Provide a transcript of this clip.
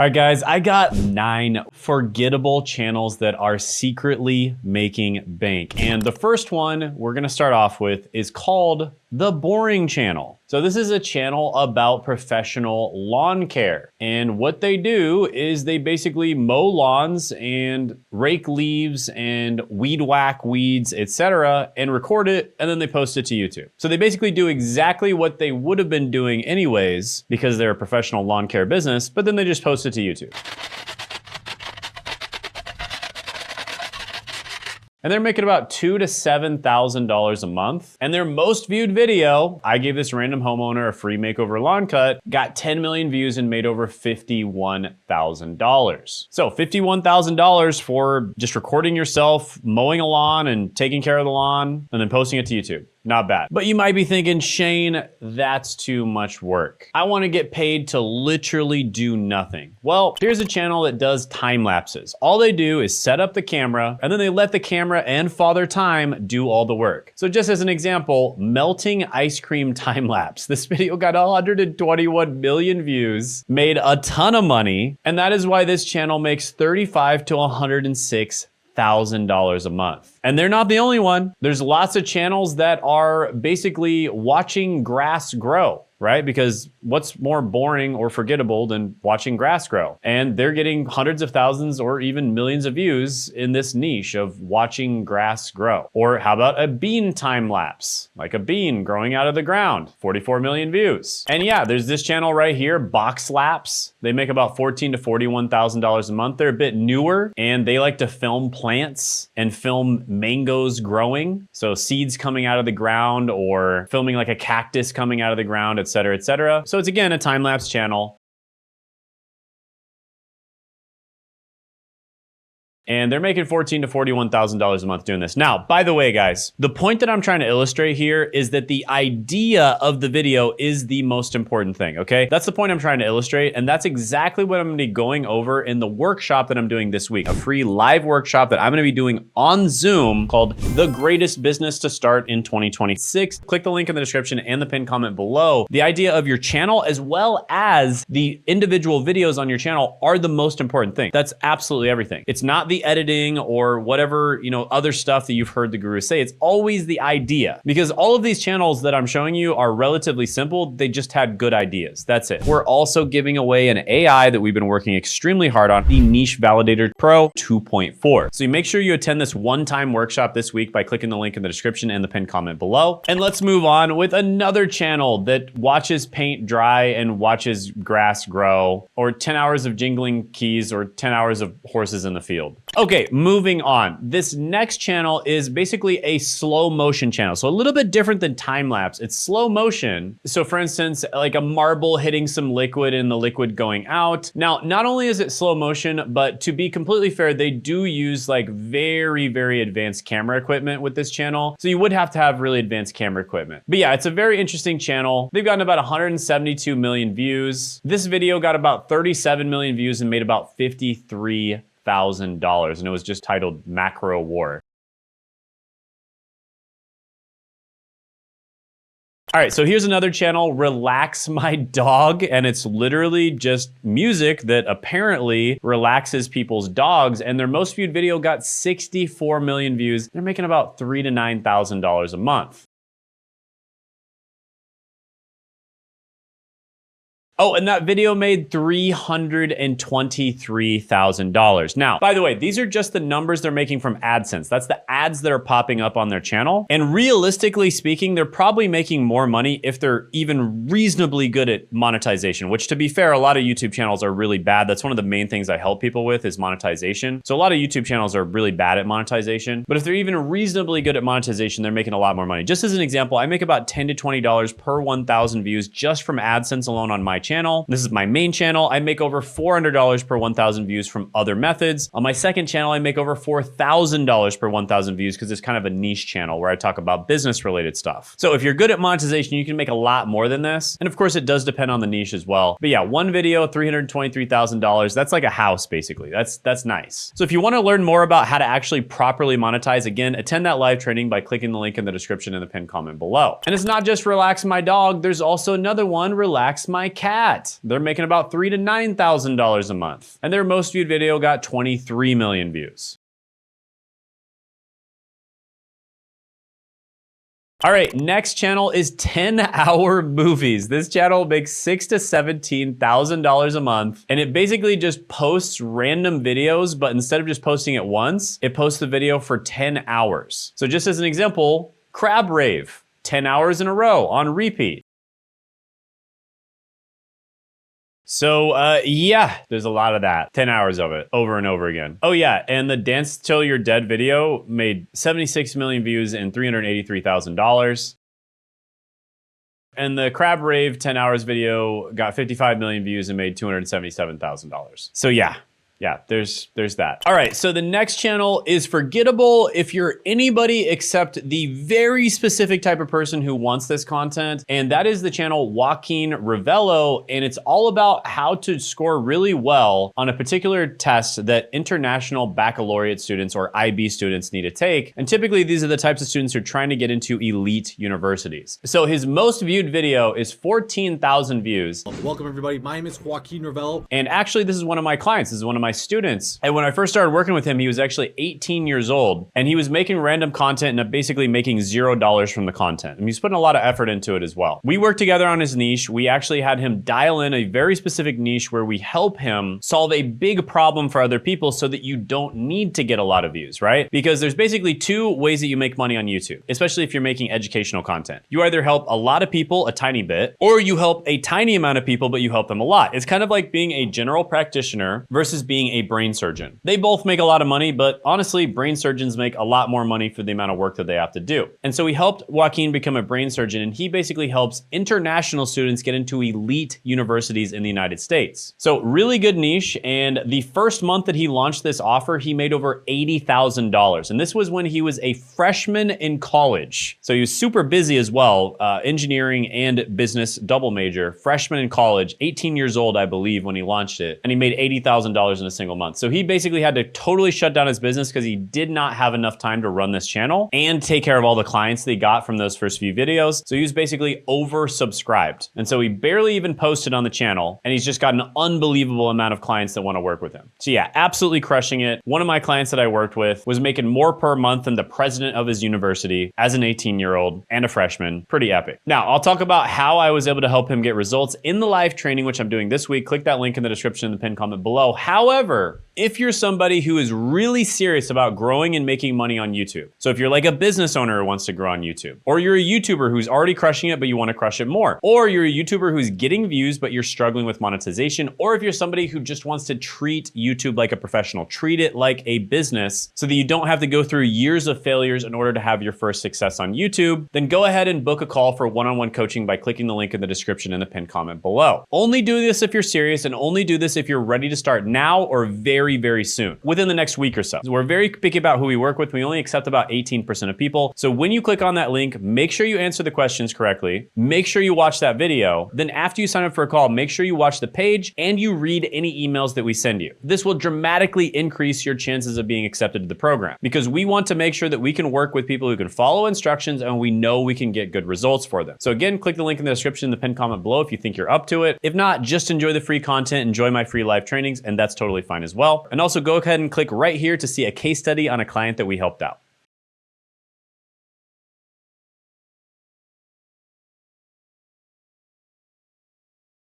All right, guys, I got 9 forgettable channels that are secretly making bank. And the first one we're gonna start off with is called The Boring Channel. So this is a channel about professional lawn care. And what they do is they basically mow lawns and rake leaves and weed whack weeds, etc., and record it, and then they post it to YouTube. So they basically do exactly what they would have been doing anyways because they're a professional lawn care business, but then they just post it to YouTube. And they're making about $2,000 to $7,000 a month. And their most viewed video, I gave this random homeowner a free makeover lawn cut, got 10 million views and made over $51,000. So $51,000 for just recording yourself, mowing a lawn and taking care of the lawn, and then posting it to YouTube. Not bad. But you might be thinking, Shane, that's too much work. I want to get paid to literally do nothing. Well, here's a channel that does time lapses. All they do is set up the camera and then they let the camera and Father Time do all the work. So just as an example, melting ice cream time lapse. This video got 121 million views, made a ton of money, and that is why this channel makes $35,000 to $106,000 a month. And they're not the only one. There's lots of channels that are basically watching grass grow, right? Because what's more boring or forgettable than watching grass grow? And they're getting hundreds of thousands or even millions of views in this niche of watching grass grow. Or how about a bean time lapse? Like a bean growing out of the ground, 44 million views. And yeah, there's this channel right here, Box Lapse. They make about $14,000 to $41,000 a month. They're a bit newer and they like to film plants and film mangoes growing. So seeds coming out of the ground or filming like a cactus coming out of the ground, et cetera, et cetera. So it's again a time-lapse channel. And they're making $14,000 to $41,000 a month doing this. Now, by the way, guys, the point that I'm trying to illustrate here is that the idea of the video is the most important thing, okay? That's the point I'm trying to illustrate, and that's exactly what I'm gonna be going over in the workshop that I'm doing this week, a free live workshop that I'm gonna be doing on Zoom called The Greatest Business to Start in 2026. Click the link in the description and the pinned comment below. The idea of your channel as well as the individual videos on your channel are the most important thing. That's absolutely everything. It's not the editing or whatever, other stuff that you've heard the gurus say. It's always the idea, because all of these channels that I'm showing you are relatively simple. They just had good ideas. That's it. We're also giving away an AI that we've been working extremely hard on, the Niche Validator Pro 2.4. So you make sure you attend this one-time workshop this week by clicking the link in the description and the pinned comment below. And let's move on with another channel that watches paint dry and watches grass grow, or 10 hours of jingling keys, or 10 hours of horses in the field. Okay, moving on. This next channel is basically a slow motion channel. So a little bit different than time lapse. It's slow motion. So for instance, like a marble hitting some liquid and the liquid going out. Now, not only is it slow motion, but to be completely fair, they do use like very, very advanced camera equipment with this channel. So you would have to have really advanced camera equipment. But yeah, it's a very interesting channel. They've gotten about 172 million views. This video got about 37 million views and made about $53,000, and it was just titled Macro War. All right, so here's another channel, Relax My Dog, and it's literally just music that apparently relaxes people's dogs, and their most viewed video got 64 million views. They're making about $3,000 to $9,000 a month. Oh, and that video made $323,000. Now, by the way, these are just the numbers they're making from AdSense. That's the ads that are popping up on their channel. And realistically speaking, they're probably making more money if they're even reasonably good at monetization, which to be fair, a lot of YouTube channels are really bad. That's one of the main things I help people with is monetization. So a lot of YouTube channels are really bad at monetization, but if they're even reasonably good at monetization, they're making a lot more money. Just as an example, I make about $10 to $20 per 1,000 views just from AdSense alone on my channel. This is my main channel. I make over $400 per 1,000 views from other methods. On my second channel, I make over $4,000 per 1,000 views because it's kind of a niche channel where I talk about business related stuff. So if you're good at monetization, you can make a lot more than this. And of course it does depend on the niche as well. But yeah, one video, $323,000. That's like a house basically. That's nice. So if you want to learn more about how to actually properly monetize, again, attend that live training by clicking the link in the description and the pinned comment below. And it's not just Relax My Dog. There's also another one, Relax My Cat. that. They're making about $3,000 to $9,000 a month. And their most viewed video got 23 million views. All right, next channel is 10-hour movies. This channel makes $6,000 to $17,000 a month, and it basically just posts random videos, but instead of just posting it once, it posts the video for 10 hours. So just as an example, Crab Rave, 10 hours in a row on repeat. So yeah, there's a lot of that. 10 hours of it over and over again. Oh yeah, and the Dance Till You're Dead video made 76 million views and $383,000. And the Crab Rave 10 hours video got 55 million views and made $277,000. So yeah, there's that. All right, so the next channel is Forgettable. If you're anybody except the very specific type of person who wants this content, and that is the channel Joaquin Ravello, and it's all about how to score really well on a particular test that international baccalaureate students or IB students need to take. And typically these are the types of students who are trying to get into elite universities. So his most viewed video is 14,000 views. Welcome everybody, my name is Joaquin Ravello. And actually this is one of my clients, this is one of my students. And when I first started working with him, he was actually 18 years old and he was making random content and basically making $0 from the content. And he's putting a lot of effort into it as well. We worked together on his niche. We actually had him dial in a very specific niche where we help him solve a big problem for other people so that you don't need to get a lot of views, right? Because there's basically two ways that you make money on YouTube, especially if you're making educational content. You either help a lot of people a tiny bit, or you help a tiny amount of people, but you help them a lot. It's kind of like being a general practitioner versus being a brain surgeon. They both make a lot of money, but honestly, brain surgeons make a lot more money for the amount of work that they have to do. And so we helped Joaquin become a brain surgeon, and he basically helps international students get into elite universities in the United States. So really good niche, and the first month that he launched this offer, he made over $80,000. And this was when he was a freshman in college. So he was super busy as well, engineering and business double major, freshman in college, 18 years old, I believe, when he launched it. And he made $80,000 in a single month. So he basically had to totally shut down his business because he did not have enough time to run this channel and take care of all the clients that he got from those first few videos. So he was basically oversubscribed. And so he barely even posted on the channel, and he's just got an unbelievable amount of clients that want to work with him. So yeah, absolutely crushing it. One of my clients that I worked with was making more per month than the president of his university as an 18-year-old and a freshman. Pretty epic. Now, I'll talk about how I was able to help him get results in the live training, which I'm doing this week. Click that link in the description in the pinned comment below. However, if you're somebody who is really serious about growing and making money on YouTube, so if you're like a business owner who wants to grow on YouTube, or you're a YouTuber who's already crushing it, but you want to crush it more, or you're a YouTuber who's getting views, but you're struggling with monetization, or if you're somebody who just wants to treat YouTube like a professional, treat it like a business so that you don't have to go through years of failures in order to have your first success on YouTube, then go ahead and book a call for one-on-one coaching by clicking the link in the description in the pinned comment below. Only do this if you're serious, and only do this if you're ready to start now or very soon, within the next week or so. We're very picky about who we work with. We only accept about 18% of people. So when you click on that link, make sure you answer the questions correctly. Make sure you watch that video. Then after you sign up for a call, make sure you watch the page and you read any emails that we send you. This will dramatically increase your chances of being accepted to the program, because we want to make sure that we can work with people who can follow instructions and we know we can get good results for them. So again, click the link in the description in the pinned comment below if you think you're up to it. If not, just enjoy the free content, enjoy my free live trainings, and that's totally fine as well. And also go ahead and click right here to see a case study on a client that we helped out.